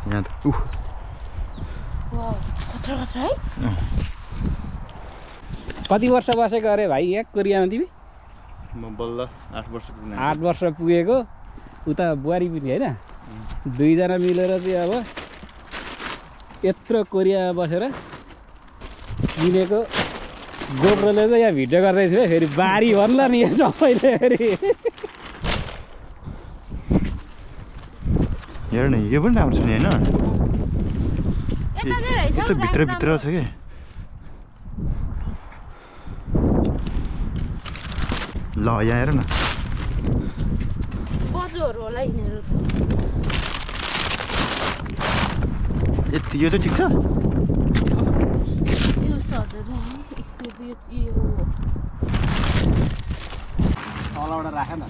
यहाँ त कति वर्ष बसेको अरे भाइ यहाँ कोरियामा तिमी? म बल्ल 8 वर्ष पुग्ने। 8 वर्ष पुगेको उता बुहारी पनि होइन? दुईजना मिलेर चाहिँ अब यत्रो कोरियामा बसेर किनेको गोप्रोले चाहिँ यहाँ भिडियो गर्दैछु है। फेरि बारी भन्ला नि यहाँ सबैले फेरि हेर न यो पनि राम्रो छ नि होइन? यस्तो भित्र छ कि ल यहाँ हेर न यति यो चाहिँ ठिक छ तलबाट राख न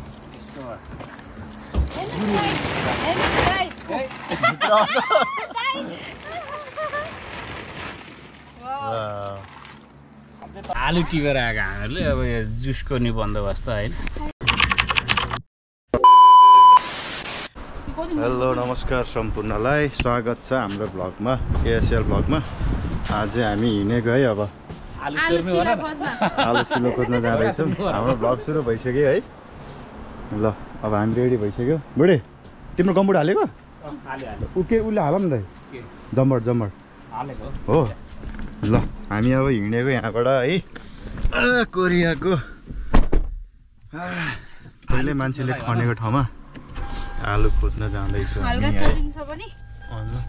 आलु टिपेर आएको हामीहरूले अब यो जुसको नि बन्दोबस्त होइन। हेलो नमस्कार सम्पूर्णलाई स्वागत छ हाम्रो ब्लगमा एएसएल ब्लगमा। आज हामी हिँडेको है अब आलु सिलो खोज्न जाँदैछौँ। हाम्रो ब्लग सुरु भइसक्यो है। ल अब हामी रेडी भइसक्यो। बुढे तिम्रो गम्बुट हालेको उसले हाल नि त जम्बर हो। ल हामी अब हिँडेको यहाँबाट है कोरियाको पहिले मान्छेले खनेको ठाउँमा आलु खोज्न जाँदैछु।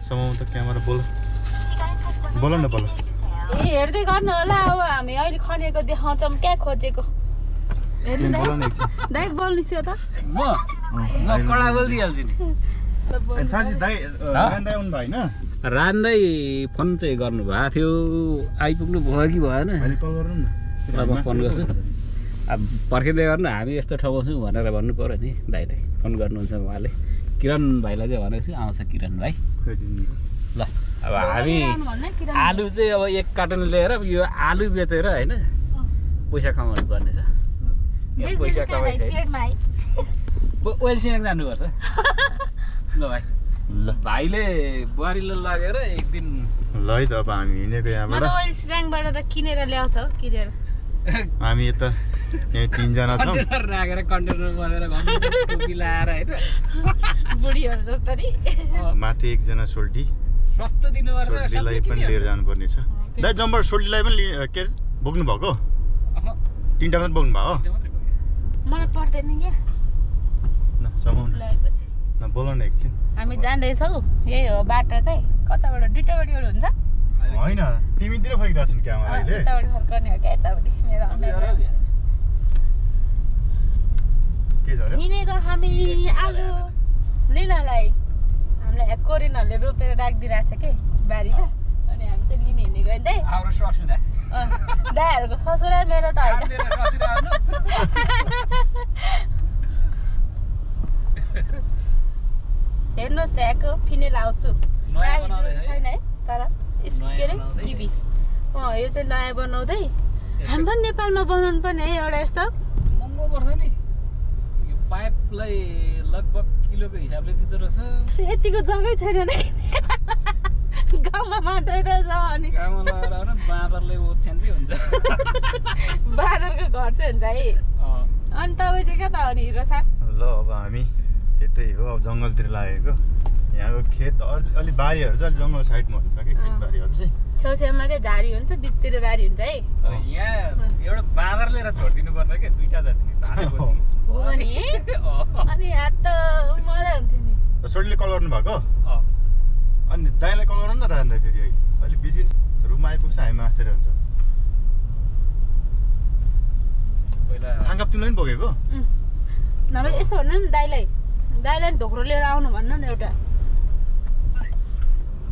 समाउ त क्यामेरा बोल न बोल। हेर्दै गर्नु होला अब हामी अहिले खनेको देखाउँछौँ क्या खोजेको। दाइ बोल्नुहोस् यो त म कडा बोलिदिइहाल्छु नि। रान्दै फोन चाहिँ गर्नुभएको थियो आइपुग्नु भयो कि भएन? अब फोन गर्छु अब पर्खिँदै गर्नु हामी यस्तो ठाउँमा छौँ भनेर भन्नु पऱ्यो नि दाइले। फोन गर्नुहुन्छ उहाँले। किरण भाइलाई चाहिँ भनेको छु आउँछ किरण भाइ। ल अब हामी आलु चाहिँ अब 1 कार्टन लिएर यो आलु बेचेर होइन पैसा कमाउनु पर्ने छ। पैसा कमाइ ओइलसिङ जानुपर्छ। ल भाइ भाइले बुहारीले लगेर एक दिन ल है त अब हामी हिँडेको यहाँबाट ओइलसिङबाट त किनेर ल्याउँछ किनेर हामी यता यहाँ 3 जना छौँ। राखेर कन्टेनर बनाएर मिलाएर होइन बुढीहरू जस्तै माथि 1 जना सोल्टी सस्तो दिनुपर्छ। सोल्टीलाई पनि लिएर जानुपर्ने छ। दाइ जम्बर सोल्टीलाई पनि के बोक्नु भएको? 3टा मात्र बोक्नु भएको? मलाई पर्दैन क्या। न समाउनु न बोल न एकछिन। हामी जाँदैछौँ यही हो बाटो चाहिँ कताबाट दुईटाबाट हुन्छ होइन तिमीतिर फर्किरहेको छन् क्यामेरा अहिले। यताबाट फर्कने हो क्या यतापट्टि मेरो के छ हिँडेको हामी आलु लिनलाई। हामीलाई कोरिनहरूले रोपेर राखिदिइरहेको छ कि बारीमा अनि हामी चाहिँ लिने हिँडेको होइन दाइ। दाइहरूको ससुरा मेरो त होइन। हेर्नुहोस् यहाँको फिनेल आउँछु छैन है तर के अरे किबी यो चाहिँ नयाँ बनाउँदै हामी पनि नेपालमा बनाउनु पर्ने है एउटा यस्तो महँगो पर्छ नि। पाइपलाई लगभग किलोको हिसाबले दिँदो रहेछ। यतिको जग्गै छैन गाउँमा मात्रै त छ अनि गाउँमा लगाएर आउन बाँदरले ओछ्यान चाहिँ हुन्छ। बाँदरको घर चाहिँ हुन्छ है। अनि तपाईँ चाहिँ कता हो नि हिरो साहब? ल अब हामी यतै हो अब जङ्गलतिर लागेको। यहाँको खेत अलि बारीहरू चाहिँ अलि जङ्गल साइडमा हुन्छ कि खेतबारीहरू चाहिँ छेउछेउमा चाहिँ झारी हुन्छ बिचतिर बारी हुन्छ है। यहाँ एउटा बाँदर लिएर छोडिदिनु पर्छ क्या 2टा जति हो भने अनि हात त मजा हुन्थ्यो नि। सोल्टीले कल गर्नु भएको अनि दाइलाई कल गर्नु न त रान्दा फेरि अलि बिजी रुममा आइपुग्छ हामी मास्तिर हुन्छ। छाङ्गाप तिमीलाई पनि बोकेको नभए यस्तो भन्नु नि दाइलाई धोक्रो लिएर आउनु भन्नु न एउटा।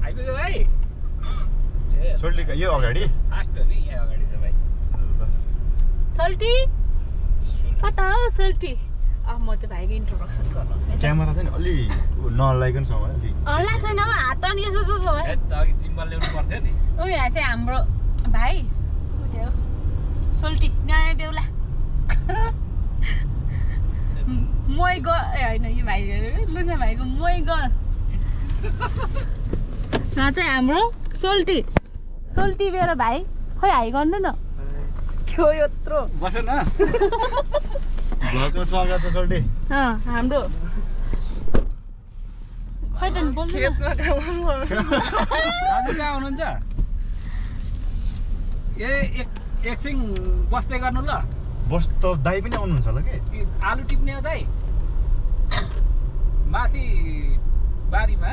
आइपुग्यो भाइ सोल्टी यो अगाडि फास्ट हो नि यहाँ अगाडि छ भाइ। सोल्टी कता हो सोल्टी? म त्यो भाइको इन्ट्रोडक्सन गर्नुहोस् है। क्यामेरा चाहिँ अलि नहल्लाइकन छ अलि हल्ला छैन हौ हात अनि यसो जस्तो भयो। अघि जिम्बल ल्याउनु पर्थ्यो नि। यहाँ चाहिँ हाम्रो भाइ सोल्टी नयाँ बेहुला मै ग होइन यो भाइ लुगा भाइको मै ग यहाँ चाहिँ हाम्रो सोल्टी मेरो भाइ खै हाई गर्नु न क्यो यत्रो बस न भ्लगमा स्वागत छ सोल्टी हाम्रो खै त बोल्नु खेतमा काम गर्नु दाजु कहाँ हुनुहुन्छ एकछिन बस्दै गर्नु ल बस त दाइ पनि आउनुहुन्छ होला के आलु टिप्ने हो दाइ माथि बारीमा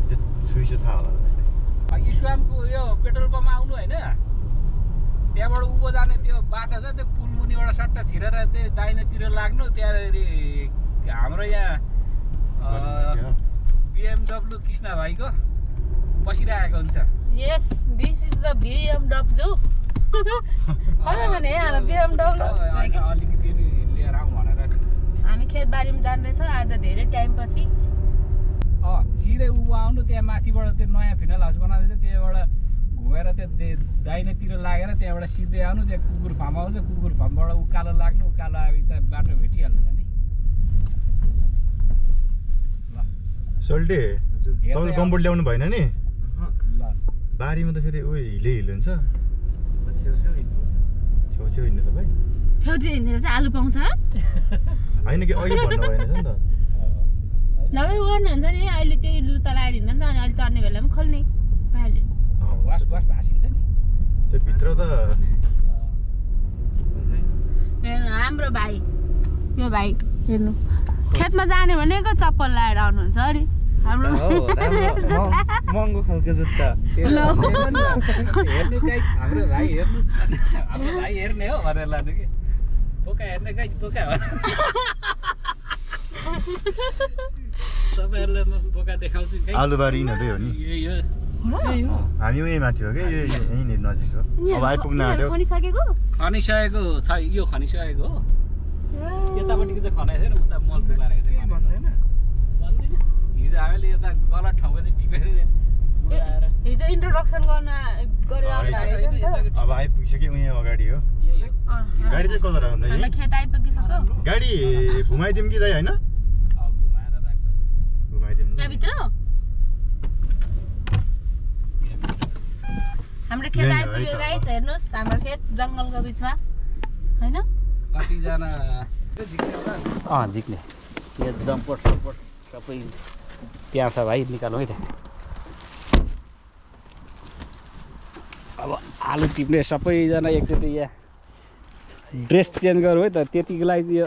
त्यो छुइसो थाहा होला इस्वामको यो पेट्रोल पम्पमा आउनु होइन त्यहाँबाट उँभो जाने त्यो बाटो छ त्यो पुल मुनिबाट सट्टा छिरेर चाहिँ दाहिनेतिर लाग्नु त्यहाँनिर हाम्रो यहाँ BMW कृष्ण भाइको बसिरहेको हुन्छ यस दिस इज द BMW कता भने हाम्रो BMW अलिकति लिएर आउँ भनेर हामी खेतबारीमा जाँदैछ आज धेरै टाइम पछि सिधै उँभो आउनु त्यहाँ माथिबाट त्यो नयाँ फिनल हाउस बनाउँदैछ त्यहाँबाट घुमेर त्यो दाहिनेतिर लागेर त्यहाँबाट सिधै आउनु त्यहाँ कुकुर फार्म आउँछ कुकुर फार्मबाट उकालो लाग्नु उकालो आयो त बाटो भेटिहाल्नु नि ल सोल्टी तपाईँले कम्पोर्ट ल्याउनु भएन नि ल बारीमा त फेरि उयो हिले हुन्छ छेउछेउ हिँड्ने तपाईँ छेउछेउ हिँडेर चाहिँ आलु पाउँछ होइन कि अघि भन्नु भएन नि त नभए गर्नुहुन्छ नि अहिले त्यही लुता लगाएर हिँड्नु नि त अनि अहिले चढ्ने बेलामा खोल्ने पाइहाल्यो वास भाँसिन्छ नि त्यो भित्र त हाम्रो भाइ यो भाइ हेर्नु खेतमा जाने भनेको चप्पल लगाएर आउनुहुन्छ अरे हाम्रो महँगो खालको जुत्ता हेर्नु गाइस हाम्रो भाइ हेर्नु हाम्रो भाइ हेर्ने हो भनेर लानु कि बोका हेर्ने गाइस बोका तपाईँहरूलाई म बोका देखाउँछु आलुबारी यिनीहरूकै हो नि हामी यहीँ माथि हो कि यहीँनिर नजिक हो अब आइपुग्न आँट्यो खनिसकेको खनिसकेको छ यो खनिसकेको हो यतापट्टिको चाहिँ खनाएको छैन उता मल पारेको चाहिँ भन्दैन भन्दैन हिजो हामीले यता गलत ठाउँको चाहिँ टिपेर हिजो इन्ट्रोडक्सन गरेर आउँदा रहेछ नि त अब आइपुगिसक्यो उहाँ अगाडि हो यही हो गाडी चाहिँ कता राख्नु दाइ हाम्रो खेत आइपुगिसक्यो गाडी घुमाइदिउँ कि दाइ होइन अब घुमाएर राख्दा घुमाइदिउँ त्यहाँभित्र हाम्रो खेत आइपुग्यो गाइस हेर्नुहोस् हाम्रो खेत जङ्गलको बिचमा होइन कतिजना झिक्ने यो जम्पट सपट सबै त्यहाँ छ भाइ निकाल्नु है त अब आलु टिप्ने सबैजना एकचोटि यहाँ ड्रेस चेन्ज गरौँ है त त्यतिको लागि यो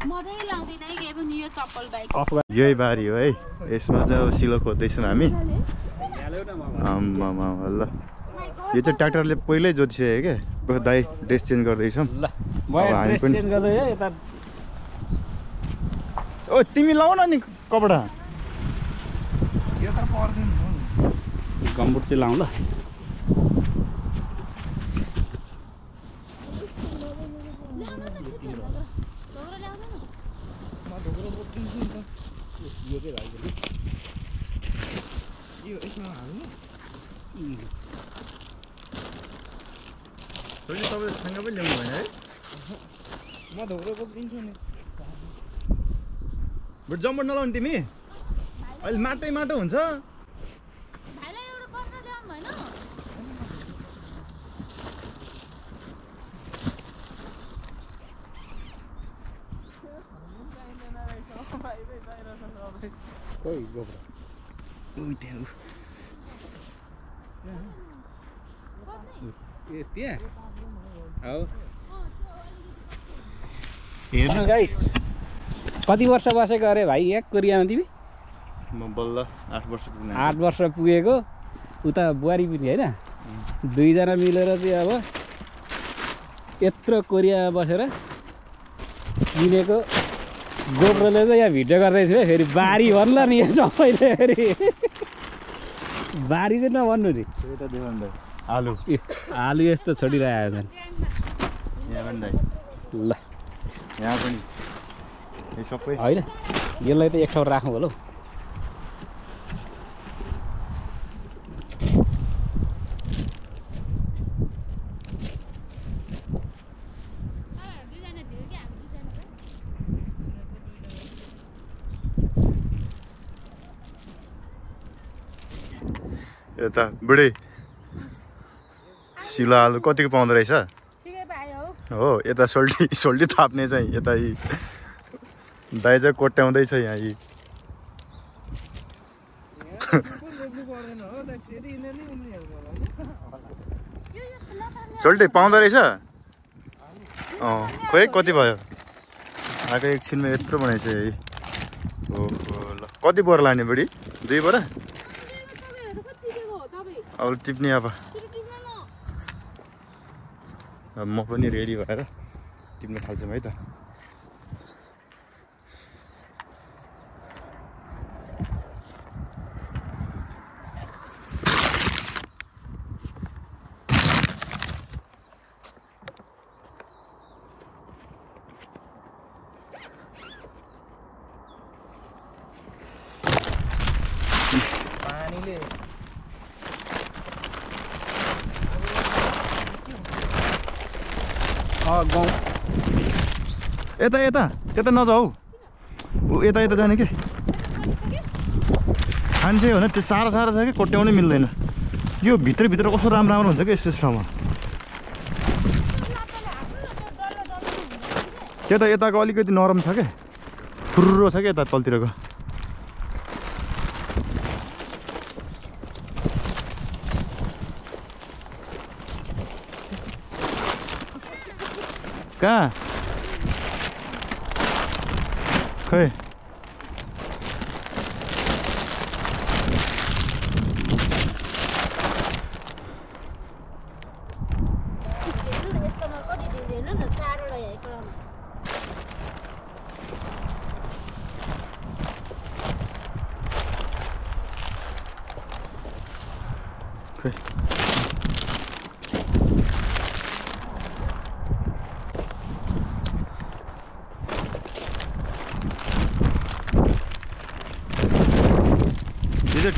मजै लाउँदिन है केही पनि यो चप्पल बाइक अफ यही बारी हो है यसमा चाहिँ अब सिलो खोज्दैछौँ हामी हाल्यो न आम्मामा ल यो चाहिँ ट्र्याक्टरले पहिल्यै जोतिसक्यो क्या दाइ ड्रेस चेन्ज गर्दैछौँ ल म ड्रेस चेन्ज गर्दै है यता ओ तिमी लाउ न नि कपडा यो त पर्दैन गम्बुट चाहिँ लाउँ ल यो यसमा हाल्नु तपाईँले सँगै पनि ल्याउनु भएन है म धोरो बोकिदिन्छु नि बट जम्पर नलाउने तिमी अहिले माटै माटो हुन्छ भाइलाई एउटा पन्जा ल्याउनु भएन खोइ गोब्रा ए त्यहाँ हो हेर्नु गाइस कति वर्ष बसेको अरे भाइ यहाँ कोरियामा तिमी म बल्ल 8 वर्ष पुग्ने 8 वर्ष पुगेको उता बुहारी पनि होइन दुईजना मिलेर चाहिँ अब यत्रो कोरियामा बसेर किनेको गोब्रोले चाहिँ यहाँ भिडियो गर्दैछु है फेरि बारी भन्ला नि यहाँ सबैले फेरि बारी चाहिँ नभन्नु नि त्यही त देखाउनु दाइ आलु आलु यस्तो छोडिरहेको छन् यहाँ पनि दाइ ल यहाँ पनि यो सबै होइन यसलाई त एक ठाउँ राखौँ होला हौ यता बुढी सिलो आलु कतिको पाउँदो रहेछ ठिकै पायो हो यता सोल्टी थाप्ने चाहिँ यता यी दाइ चाहिँ कोट्याउँदैछ यहाँ यी सोल्टी पाउँदो रहेछ खोइ कति भयो आएको एकछिनमा यत्रो बनाएछ है ओहो ल कति बोरा लाने बुढी 2 बोरा अब टिप्ने अब म पनि रेडी भएर टिप्न थाल्छौँ है त गाउँ यता यता त्यता नजाऊ यता यता जाने के खान्छे हो भने त्यो साह्रो छ कि कोट्याउनै मिल्दैन यो भित्र कस्तो राम्रो हुन्छ कि यस्तो ठाउँमा त्यता यताको अलिकति नरम छ क्या फुर्रो छ क्या यता तलतिरको कहाँ खै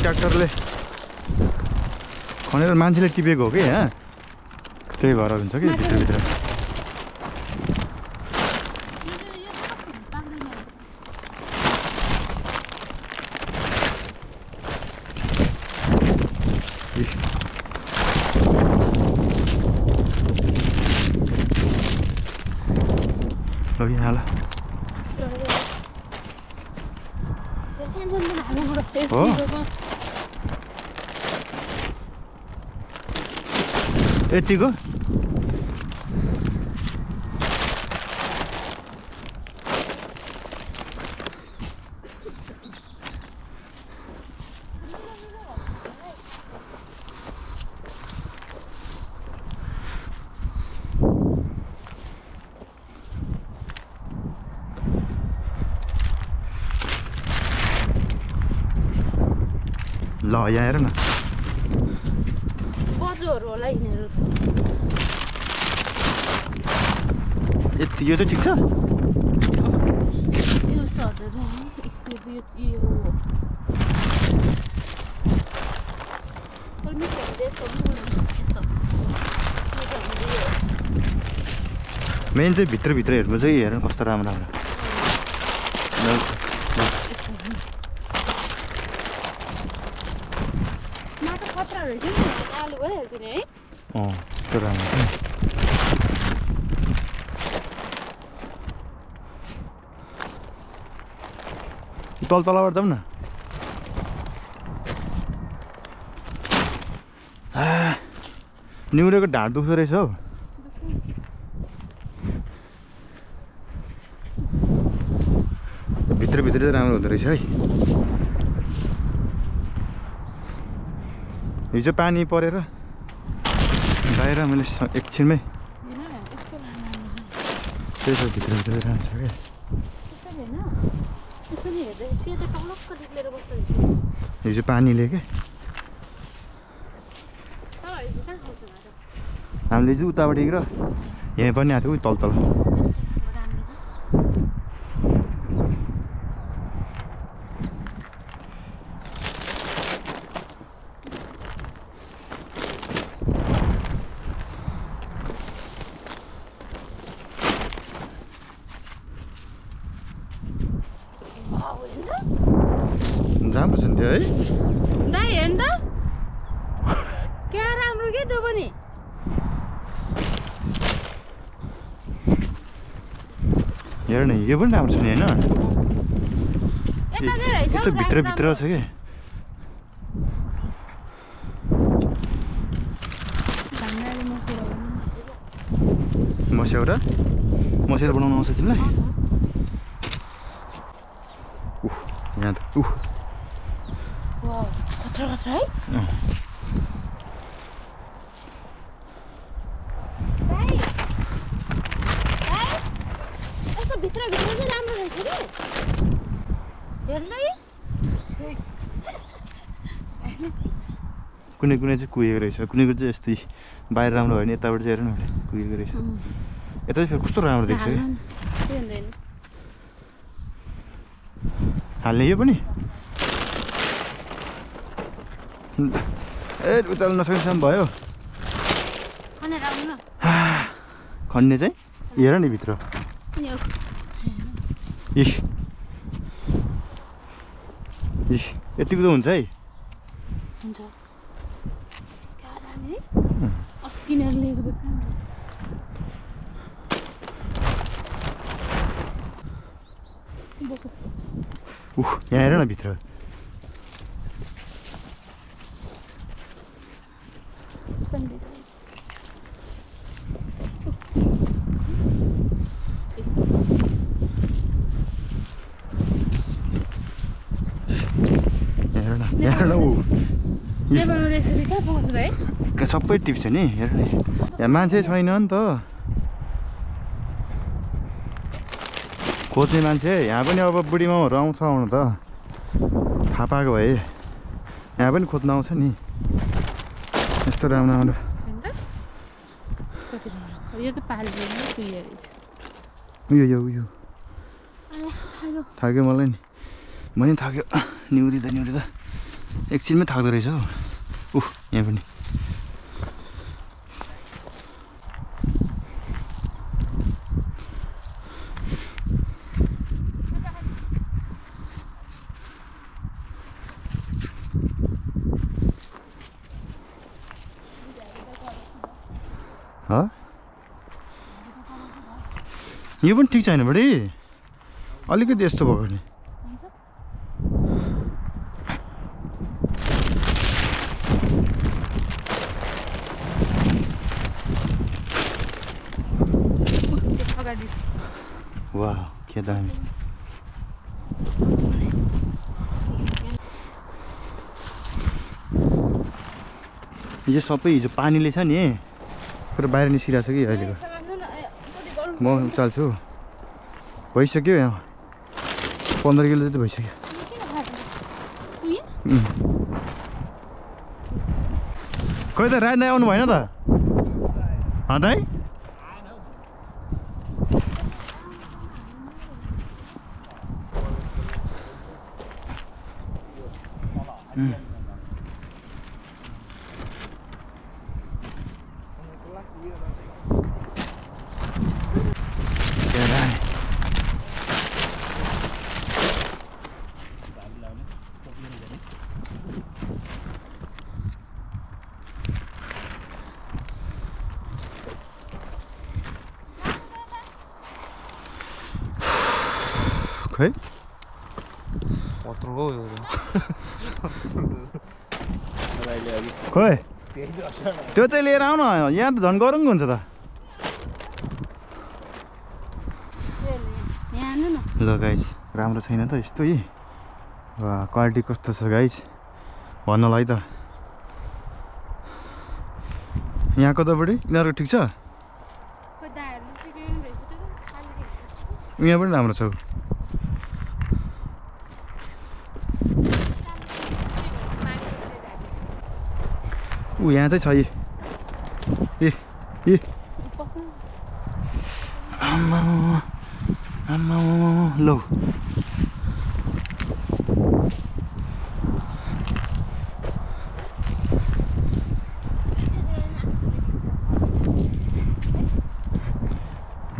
ट्र्याक्टरले खनेर मान्छेले टिपेको हो कि यहाँ त्यही भएर हुन्छ कि भित्र लगिहाल हो यतिको ल यहाँ हेर न बजोहरू होला यिनीहरू यो चाहिँ ठिक छ यो सर्दर मेन चाहिँ भित्र हेर्नु चाहिँ हेर्नु कस्तो राम्रो आलु भइहाल्छ नि है त्यो राम्रो तलबाट जाउँ न निहुरेको ढाड दुख्दो रहेछ हौ भित्र चाहिँ राम्रो हुँदो रहेछ है हिजो पानी परेर बाहिर मैले एकछिनमै त्यही छ भित्र राम्रो छ क्या हिजो पानीले क्या हामीले चाहिँ उताबाट र यहाँ पनि आएको थियो तल राम्रो छ नि त्यो है दाइ हेर्नु त पनि हेर न यो पनि राम्रो छ नि होइन यता नै रहेछ यस्तो भित्र छ कि मस्याउ बनाउनु आउँछ तिमीलाई यहाँ त खतरा छ है यस्तो भित्र चाहिँ राम्रो रहेछ कि हेर्दै कुनै चाहिँ कुहेको रहेछ कुनैको चाहिँ यस्तै बाहिर राम्रो भयो भने यताबाट चाहिँ हेर न कुहेको रहेछ यता चाहिँ फेरि कस्तो राम्रो देख्छ कि हाल्ने यो पनि ए उचाल्नु नसकेसम्म भयो खन्ने चाहिँ हेर नि भित्र इस यतिको त हुन्छ है किनेर लिएको दोकान यहाँ हेर न भित्र सबै टिप्स नि हेर नि यहाँ मान्छे छैन नि त खोज्ने मान्छे यहाँ पनि अब बुढी माउहरू आउँछ आउनु त थाहा पाएको भए यहाँ पनि खोज्न आउँछ नि यस्तो राम्रो राम्रो उयो थाक्यो मलाई नि मैले थाक्यो निहुरिँदा एकछिनमै थाक्दो रहेछ हौ यहाँ पनि यो पनि ठिक छैन बडी अलिकति यस्तो भएको नि वाह के दामी यो सबै हिजो पानीले छ नि पुरा बाहिर निस्किरहेको छ कि अहिलेको म उचाल्छु भइसक्यो यहाँ 15 किलो जति भइसक्यो खोइ त राज दाइ आउनु भएन त दाइ खै खोइ त्यो चाहिँ लिएर आउन यहाँ त झन् गरौँ हुन्छ त ल गाइस राम्रो छैन त यस्तो है क्वालिटी कस्तो छ गाइस भन्नलाई त यहाँको त बढी यिनीहरूको ठिक छ यहाँ पनि राम्रो छ यहाँ चाहिँ छ ए आम्मा लौ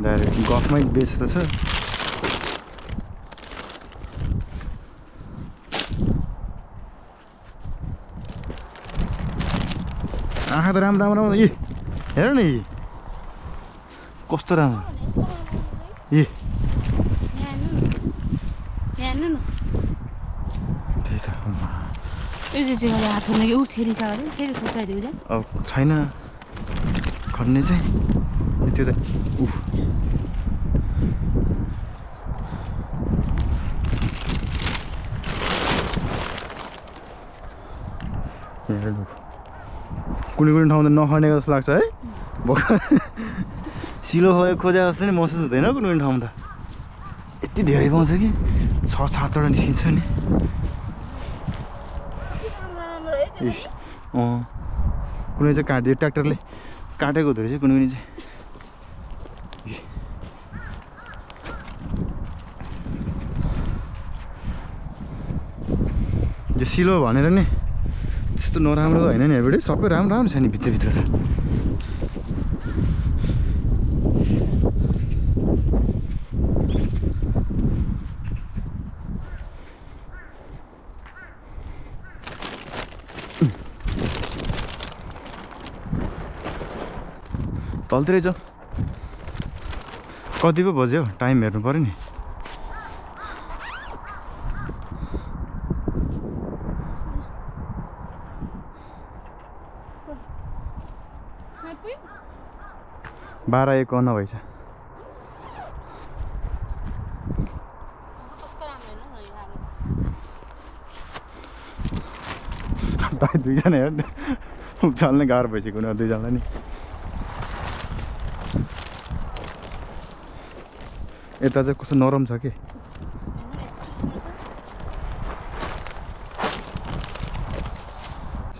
डाइरेक्ट गफमै बेचेर छ आँखा त राम्रो राम्रो इ हेर न यी कस्तो राम्रो यी त्यही त अब छैन खन्ने चाहिँ त्यो त उफ कुनै कुनै ठाउँमा त नखर्ने जस्तो लाग्छ है सिलो खोजे जस्तो नि महसुस हुँदैन कुनै कुनै ठाउँमा त यति धेरै पाउँछ कि 6-7वटा निस्किन्छ नि कुनै चाहिँ काटिदियो ट्र्याक्टरले काटेको हुँदो रहेछ कुनै कुनै चाहिँ यो सिलो भनेर नि त्यस्तो नराम्रो त होइन नि हेर्बडी सबै राम्रो राम्रो छ नि भित्रभित्र त तलतिरै जाऊ कति पो बज्यो टाइम हेर्नु पर्यो नि बाह्र 51 भएछ दुईजना हेर उचाल्ने गाह्रो भइसक्यो उनीहरू दुईजनालाई नि यता चाहिँ कस्तो नरम छ कि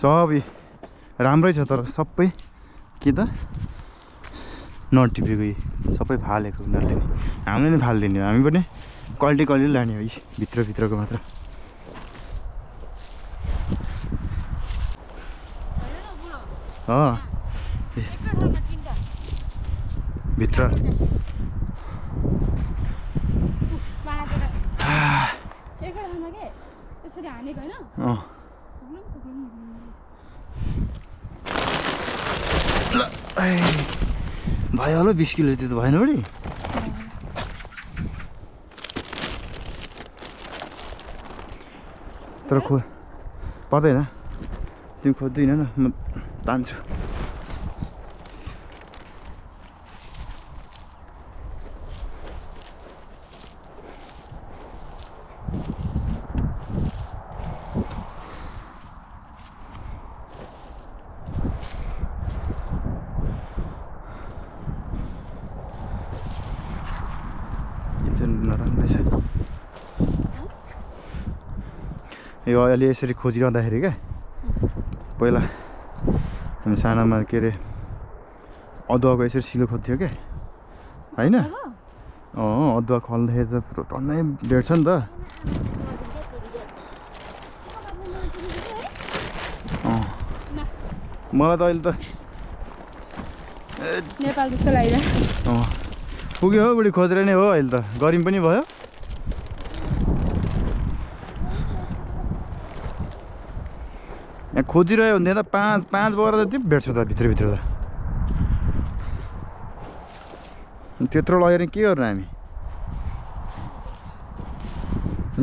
सब राम्रै छ तर सबै के त नटिपेको यी सबै फालेको उनीहरूले नि हामीले नि फालिदिने हो हामी पनि क्वालिटी लाने हो यी भित्रको मात्र भित्र भयो होला 20 किलो त्यो त भएन बढी तर पर्दैन तिमी खोज्दैन न म तान्छु नराम्रो छ यो अहिले यसरी खोजिरहँदाखेरि क्या पहिला हामी सानामा के अरे अदुवाको यसरी सिलो खोज्थ्यो क्या होइन अदुवा खल्दाखेरि त टन्नै भेट्छ नि त मलाई त अहिले त नेपाल जस्तो लाग्यो पुग्यो हो बुढी खोजेर नै हो अहिले त गरिम पनि भयो यहाँ खोजिरह्यो भने त 5 बगर जति भेट्छ त भित्रभित्र त त्यत्रो लगेर के गर्नु हामी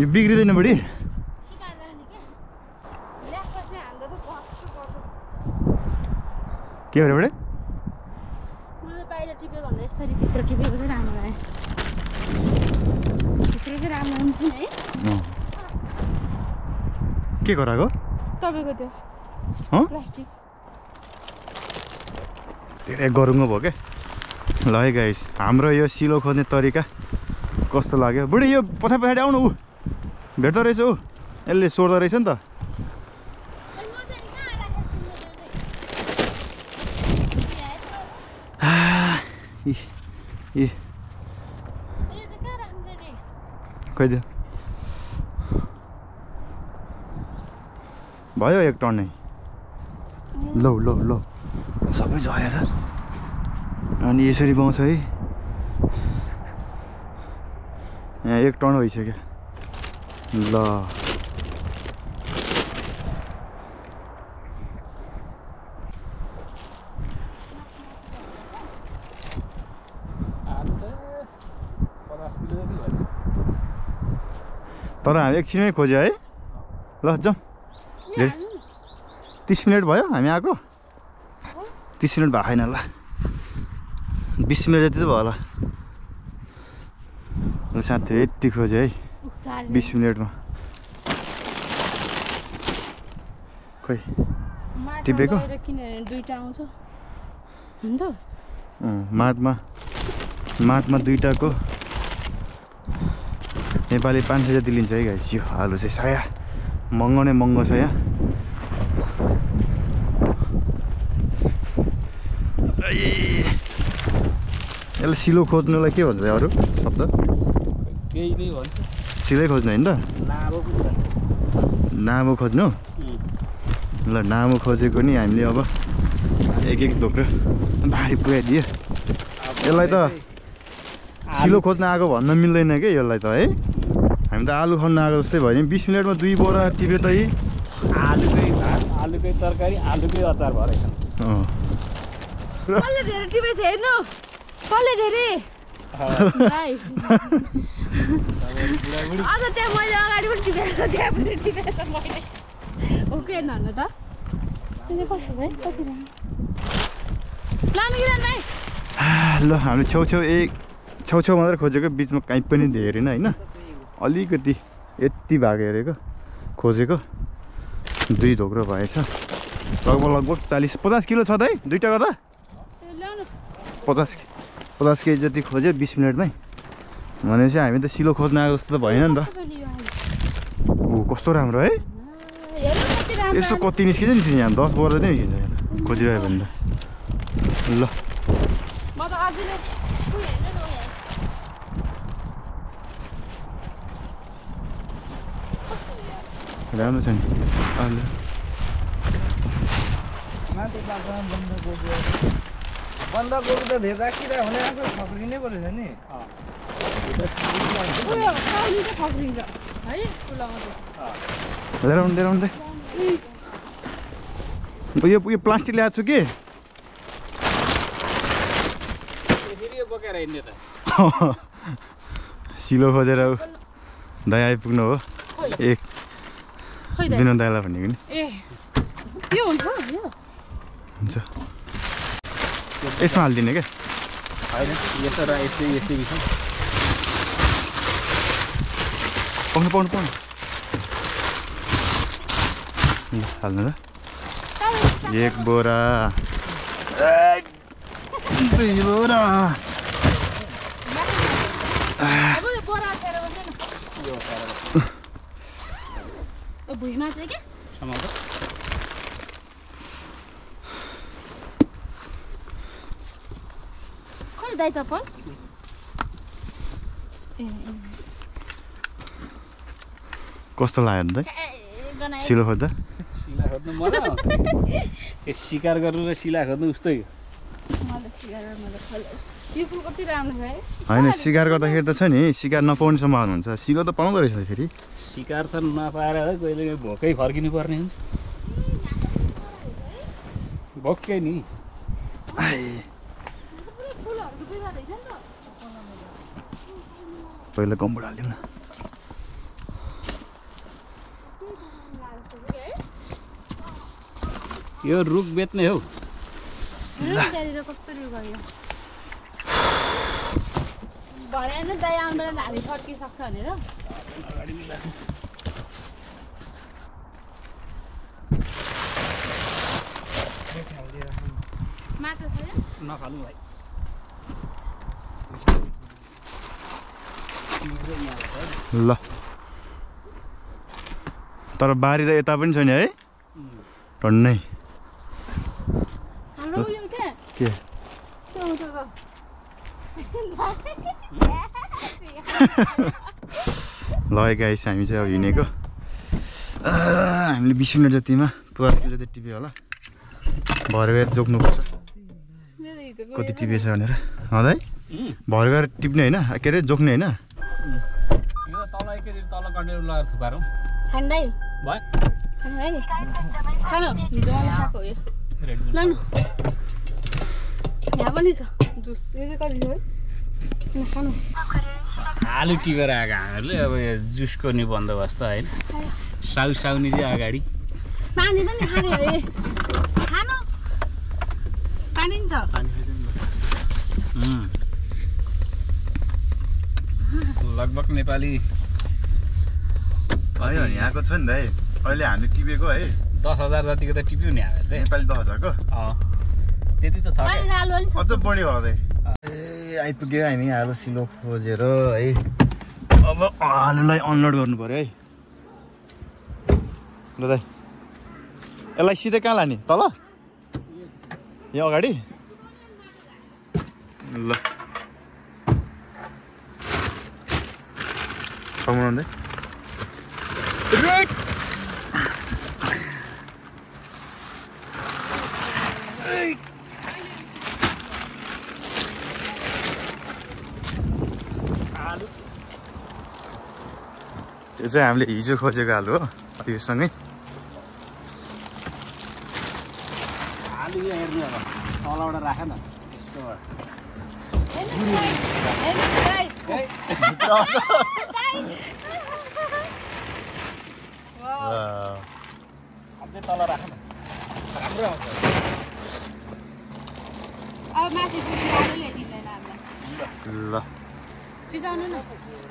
यो बिग्रिँदैन बुढी के भएर बुढी भित्र टिपेको चाहिँ राम्रो लाग्यो भित्र चाहिँ राम्रो हुन्छ नि है के गराएको तपाईँको त्यो प्लास्टिक धेरै गरुङ्गो भयो क्या ल है गाइस हाम्रो यो सिलो खोज्ने तरिका कस्तो लाग्यो बुढी यो पछाडि आउनु ऊ भेट्दो रहेछ ऊ यसले सोर्दो रहेछ नि त खोइदियो भयो 1 टन नै लौ सबै झरेछ अनि यसरी पाउँछ है यहाँ 1 टन भइसक्यो ल तर हामी एकछिनमै खोज्यो है ल जाउँ 30 मिनट भयो हामी आएको 30 मिनट भएको छैन ल 20 मिनट जति त भयो होला साथी यति खोज्यो है 20 मिनटमा खोइ टिपेको दुईटा आउँछ माटमा दुईटाको नेपाली 500 जति लिन्छ है गाइस यो आलु चाहिँ साया महँगो नै महँगो छ यहाँ यसलाई सिलो खोज्नुलाई के भन्छ अरू शब्द केही नै भन्छ सिलै खोज्नु होइन त नामो खोज्नु ल नामो खोजेको नि हामीले अब एक धोक्रो भारी पुगाइदियो यसलाई त सिलो खोज्न आएको भन्न मिल्दैन कि यसलाई त है हामी त आलु खान आएको जस्तै भयो नि 20 मिनटमा 2 बोरा टिप्यो त यी आलुकै भात आलुकै तरकारी आलुकै अचार भरे कसले धेरै टिपेछ हेर्नु कसले धेरै भाइ अझ त्यहाँ मैले अगाडि पनि टिपेको त्यहाँ पनि टिपेको मैले ओके नहुनु त त्यो कसो है कति लानु कि भाइ ल हामी छेउ मात्रै खोजेको बिचमा कहीँ पनि धेरेन होइन अलिकति यति भाग हेरेको खोजेको 2 धोक्रो भएछ लगभग 40-50 किलो छ त है दुईटा गर्दा 50 केजी जति खोज्यो 20 मिनटमै भनेपछि हामी त सिलो खोज्न आएको जस्तो त भएन नि त ओ कस्तो राम्रो है यस्तो कति निस्किन्छ नि यहाँ 10 बोरा नै निस्किन्छ यहाँ खोजिरह्यो भने त ल राम्रो छ नि बन्दाकोपी त धेरै राखिरह भने आफै खप्रिनै परेछ नि लिएर यो प्लास्टिक ल्याएको छु कि सिलो खोजेर दाइ आइपुग्नु हो एक दिन दाइलाई भनेको नि हुन्छ यसमा हालिदिने क्या पाउनु हाल्नु ल 1 बोरा 2 बोरा भुइँमा चाहिँ के खोइ दाइ चप्पल कस्तो लाग्यो नि त सिलो खोज्दा सिला खोज्नु मजा शिकार गर्नु र सिला खोज्नु उस्तै होइन शिकार गर्दाखेरि त छ नि शिकार नपाउने सम्भावना हुन्छ सिलो त पाउँदो रहेछ फेरि शिकार त नपाएर है कहिले भोकै फर्किनु पर्ने हुन्छ भोकै नि पहिला गम्बुड हालिदिउँ न यो रुख बेच्ने हौ कस्तो रुख भयो भने न दाइ आउनु बेला हामी फर्किसक्छ भनेर माटो छैन नखानु भाइ ल तर बारी त यता पनि छ नि है टन्नै हाम्रो उयो के ल गाइस हामी चाहिँ अब हिँडेको हामीले 20 मिनट जतिमा 50 किलो जति टिप्यो होला भरे गएर जोक्नुपर्छ कति टिपेछ भनेर है भरे गएर टिप्ने होइन के अरे जोक्ने होइन यो तल एकैचोटि तल कन्टेनर लगाएर थुपारौँ खाँदै भयो खानु हिजो मलाई खाएको हो यो लानु यहाँ पनि छ जुस यो चाहिँ कति छ है खानु आलु टिपेर आएको हामीहरूले अब यो जुसको नि बन्दोबस्त होइन साउनी चाहिँ अगाडि पानी पनि खाने हो खानु पानी नि छ लगभग नेपाली भयो नि यहाँको छ नि त है अहिले हामीले टिपेको है 10,000 जतिको त टिप्यो नि हामीहरूले नेपाली 10,000 को त्यति त छ क्या अझ बढी होला त आइपुग्यो हामी आलु सिलो खोजेर है अब आलुलाई अनलोड गर्नु पर्यो है ल दाइ यसलाई सिधै कहाँ लाने तल यो अगाडि ल कमाउनु त्यो चाहिँ हामीले हिजो खोजेको आलु हो योसँगै आलु यो हेर्नु अब तलबाट राख न अझै तल राख न राम्रो आउँछ अब माथि आलु ल्याइदिँदैन हामीलाई ल बिजाउनु न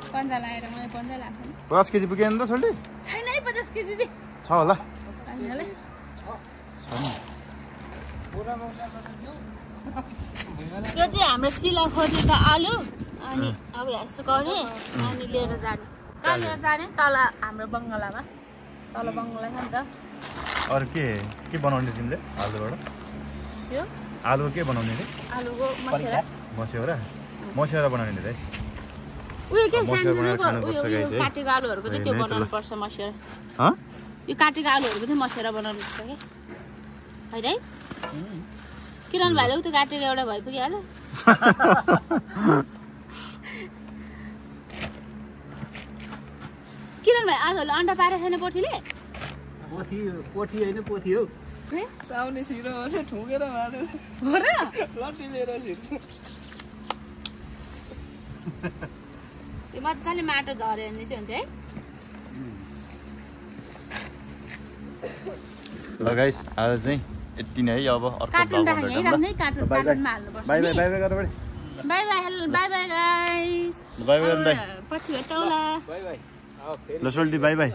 पन्जा लाएर मलाई पन्जा लाग्छ 50 केजी पुग्यो नि त छोल्टी छैन है 50 केजी दे छ होला यो चाहिँ हाम्रो सिला खोजेको आलु अनि अब यहाँ सुकाउने अनि लिएर जाने कहाँ लिएर जाने तल हाम्रो बङ्गलामा तल बङ्गला छ नि त अरू के बनाउने तिमीले आलुबाट यो आलु के बनाउने रे आलुको मसेरा मसेरा बनाउने नि त उयो के सानोको उयो काटेको आलुहरूको चाहिँ त्यो बनाउनु पर्छ मसेरा यो काटेको आलुहरूको चाहिँ मसेरा बनाउनु पर्छ के होइन है किरण भाइले उता काटेको एउटा भइ पुगिहाल्यो किरण भाइ आजहरूले अन्डा पारेको छैन पोथीले पोथी होइन पोथी हो साउने छिरो ठुकेर मारेर हो र लट्टी लिएर छिर्छु त्यो मजाले माटो झऱ्यो भने चाहिँ हुन्छ है ल गाइस आज चाहिँ यति नै है अब अर्को कार्टुन राख्ने है राख्नै कार्टुनमा हाल्नुपर्छ बाइ बाइ बाइ बाइ गर्नु पर्यो bye bye bye bye guys bye bye गर्नु दाइ पछि भेटौँला बाइ बाइ ल सोल्टी बाइ बाइ